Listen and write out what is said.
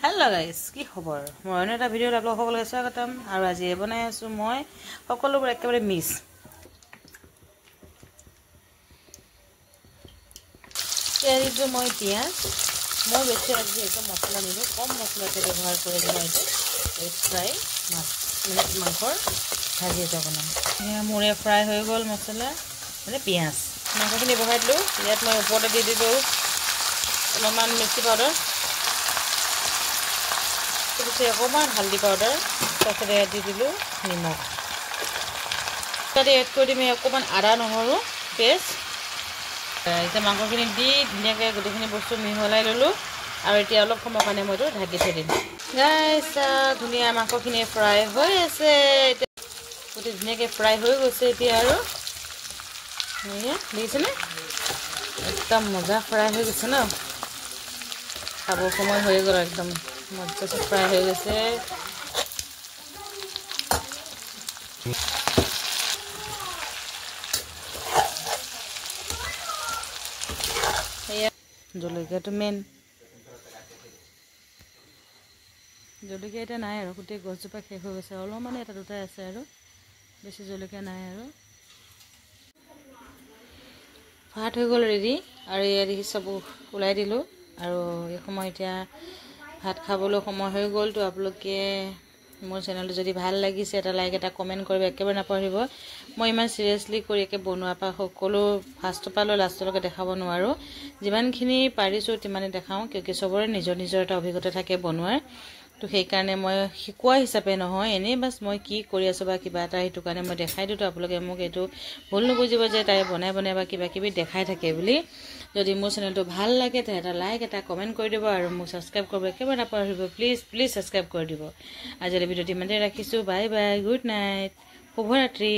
Hello guys की खबर मैं এটা ভিডিওত আপলোড হ'বলৈ স্বাগতম আৰু আজি বনাই আছো মই সকলোবোৰ একেবাৰে মিক্স তেলটো মই পিয়াজ মই বেছি আজি এটা মছলা নিলো কম মছলাতে ব্যৱহাৰ কৰি মই ফ্ৰাই মাছ মানে মাংসৰ ভাজি এটা বনাম মোৰে ফ্ৰাই হৈ গ'ল মছলা মানে পিয়াজ মাংসখিনি বহাই দিলো ইয়াত মই ওপৰতে দি দিলো অলপমান মিৰ্চি পাউডাৰ तो अकमान हल्दी पाउडर तक दी दिलू निमक तक एड कर दी अकमान आदा नहरु पेस्ट इतना मांसखिनि दी धुनियाके गोटेखिनि बस्तु मिहलाई ललो और इतना अलग समय कारण मैं ढाकी थी दिम गाइस धुनिया मांसखिनि फ्राई हो आछे गोटे धुनियाके फ्राई हो गइছে এতিয়া আৰু দেখিছেনে एकदम मजा फ्राई हो गइছে न खाब समय हो गल एकदम मजा से फ्राई हो गए जलकिया तो मेन जलकिया इतना ना गोटे गसजोपा शेष हो गए अलमान एटा दुटा आछे बेसि जलकिया ना भात हो गल रेडी और ये सब उलाई दिलो और ये समय इतना भात खाबलो समय हो गल तो आपलोके मोर चैनल जदि ভাল লাগিছে এটা লাইক এটা কমেন্ট কৰিবে একেবাৰে নাপাহৰিব মই ইমান সিৰিয়াসলি কৰি একে বনোৱা পা সকলো ফাৰ্ষ্ট পালো লাষ্টলৈকে দেখাব নোৱাৰো যিমানখিনি পাৰিছো তিমানে দেখাও কিয়কি সবৰে নিজৰ নিজৰ এটা অভিজ্ঞতা থাকে বনোৱাৰ তো সেই কাৰণে মই শিকোৱা হিচাপে নহয় এনে বাস মই কি কৰি আছো বা কিবা এটা হেতু কাৰণে মই দেখাই দিটো আপোনালোকে মোক এটো ভুল নুবুজিব যে তাই বনাই বনাই বা কিবা কিবি দেখাই থাকে বুলি যদি মোৰ চেনেলটো ভাল লাগে তে এটা লাইক এটা কমেন্ট কৰি দিব আৰু মোক সাবস্ক্ৰাইব কৰিব একেবাৰে নাপাহৰিব প্লিজ সাবস্ক্ৰাইব কৰি দিব আজিৰ ভিডিওটি ইমানতে ৰাখিছো বাই বাই গুড নাইট শুভৰাত্ৰি।